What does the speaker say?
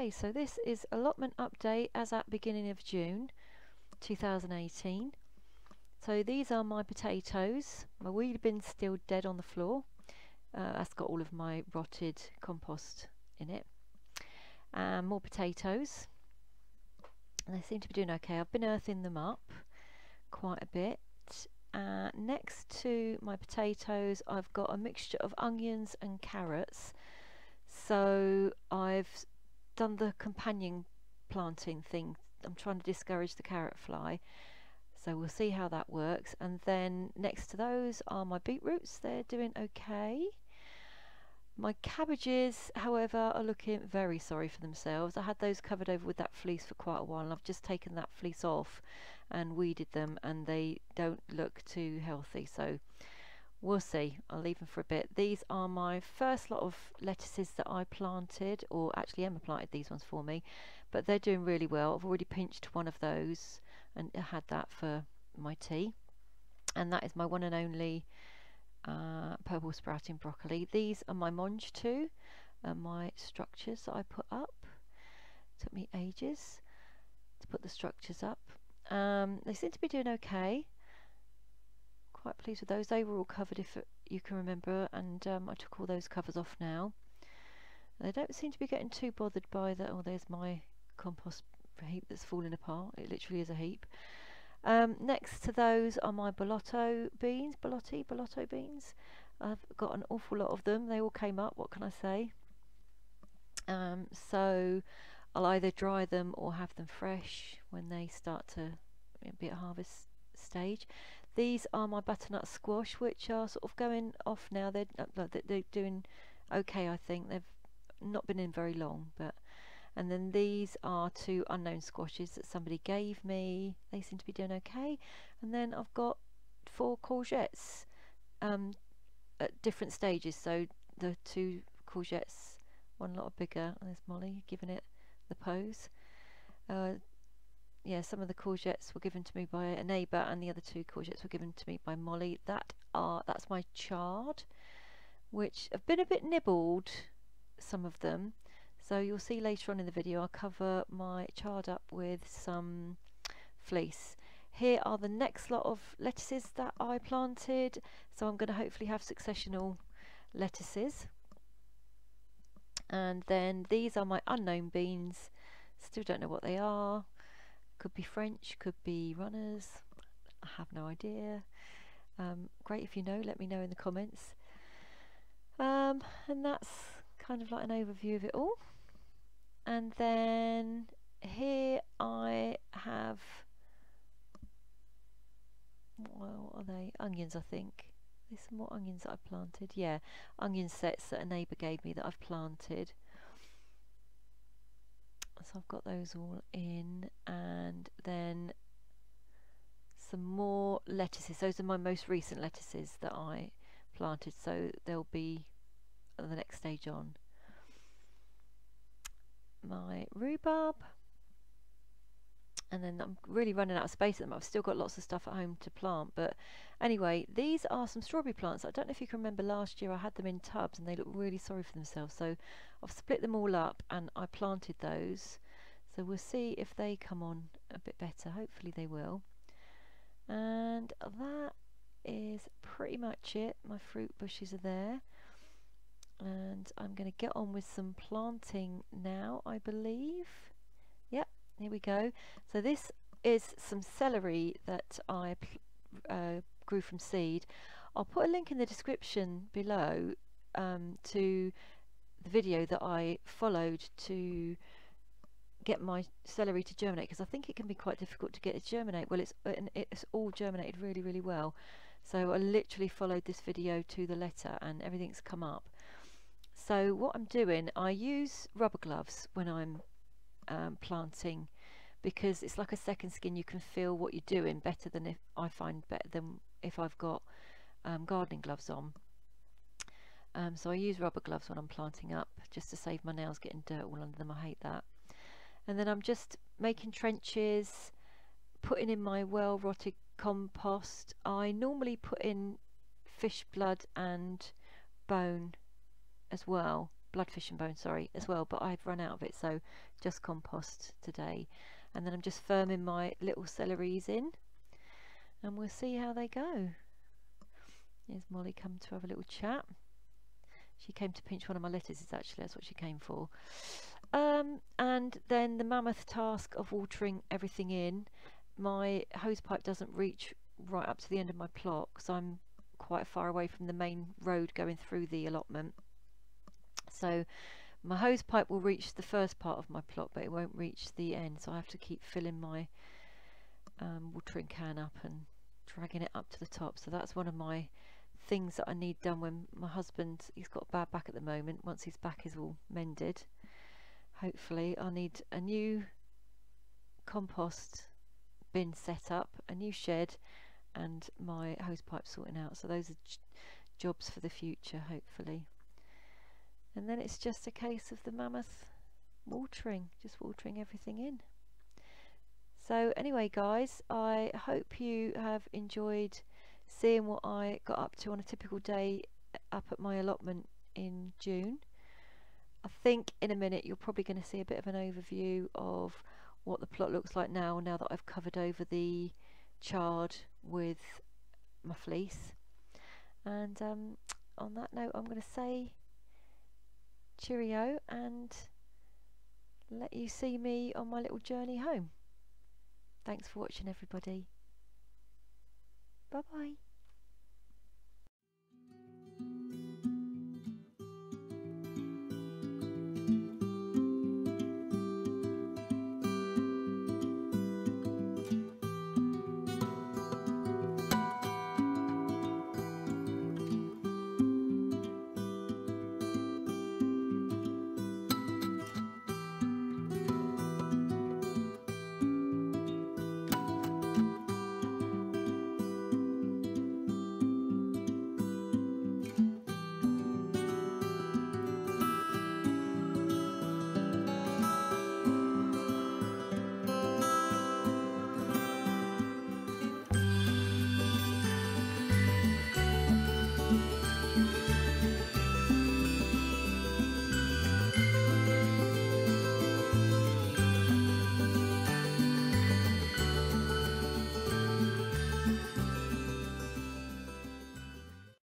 Okay, so this is allotment update as at beginning of June 2018. So these are my potatoes. My wheelie bin's still dead on the floor. That's got all of my rotted compost in it. And more potatoes. And they seem to be doing okay. I've been earthing them up quite a bit. Next to my potatoes, I've got a mixture of onions and carrots. So I've done the companion planting thing. I'm trying to discourage the carrot fly, so we'll see how that works. And then next to those are my beetroots. They're doing okay. My cabbages, however, are looking very sorry for themselves. I had those covered over with that fleece for quite a while, and I've just taken that fleece off and weeded them, and they don't look too healthy, so we'll see. I'll leave them for a bit. These are my first lot of lettuces that I planted, or actually Emma planted these ones for me, but they're doing really well. I've already pinched one of those and had that for my tea, and that is my one and only purple sprouting broccoli. These are my monge too, my structures that I put up. Took me ages to put the structures up. They seem to be doing okay. Quite pleased with those. They were all covered, if you can remember, and I took all those covers off now. They don't seem to be getting too bothered by that. Oh, there's my compost heap that's falling apart. It literally is a heap. Next to those are my boloto beans. Boloto beans. I've got an awful lot of them. They all came up. What can I say? So I'll either dry them or have them fresh when they start to be at harvest stage. These are my butternut squash, which are sort of going off now. They're doing okay, I think. They've not been in very long, but. And then these are two unknown squashes that somebody gave me. They seem to be doing okay. And then I've got 4 courgettes at different stages. So the 2 courgettes, one a lot bigger. And there's Molly giving it the pose. Yeah, some of the courgettes were given to me by a neighbour, and the other 2 courgettes were given to me by Molly. That's my chard, which have been a bit nibbled, some of them. So you'll see later on in the video I'll cover my chard up with some fleece. Here are the next lot of lettuces that I planted. So I'm going to hopefully have successional lettuces. And then these are my unknown beans. Still don't know what they are. Could be French, could be runners. I have no idea. Great if you know, let me know in the comments. And that's kind of like an overview of it all. And then here I have, well, what are they? Onions, I think. There's some more onions that I've planted. Yeah, onion sets that a neighbour gave me that I've planted. So I've got those all in, and then some more lettuces. Those are my most recent lettuces that I planted, so they'll be the next stage on. My rhubarb, and then I'm really running out of space at them. I've still got lots of stuff at home to plant, but anyway, these are some strawberry plants. I don't know if you can remember last year I had them in tubs and they look really sorry for themselves, so I've split them all up and I planted those, so we'll see if they come on a bit better. Hopefully they will. And that is pretty much it. My fruit bushes are there. And I'm going to get on with some planting now, I believe. Yep, here we go. So this is some celery that I grew from seed. I'll put a link in the description below to the video that I followed to get my celery to germinate, because I think it can be quite difficult to get it to germinate. Well, it's all germinated really, really well. So I literally followed this video to the letter and everything's come up. So what I'm doing, I use rubber gloves when I'm planting, because it's like a second skin. You can feel what you're doing better than if I've got gardening gloves on. So I use rubber gloves when I'm planting up, just to save my nails getting dirt all under them. I hate that. And then I'm just making trenches, putting in my well rotted compost. I normally put in fish blood and bone as well, bloodfish and bone, sorry, as well, but I've run out of it, so just compost today. And then I'm just firming my little celeries in, and we'll see how they go. Here's Molly come to have a little chat. She came to pinch one of my lettuces, actually, that's what she came for. And then the mammoth task of watering everything in. My hose pipe doesn't reach right up to the end of my plot because I'm quite far away from the main road going through the allotment. So my hose pipe will reach the first part of my plot, but it won't reach the end, so I have to keep filling my watering can up and dragging it up to the top. So that's one of my things that I need done when my husband, he's got a bad back at the moment. Once his back is all mended, hopefully, I'll need a new compost bin set up, a new shed, and my hose pipe sorting out. So those are jobs for the future, hopefully. And then it's just a case of the mammoth watering, just watering everything in. So anyway, guys, I hope you have enjoyed seeing what I got up to on a typical day up at my allotment in June. I think in a minute you're probably going to see a bit of an overview of what the plot looks like now that I've covered over the chard with my fleece. And on that note, I'm going to say cheerio and let you see me on my little journey home. Thanks for watching, everybody. Bye bye.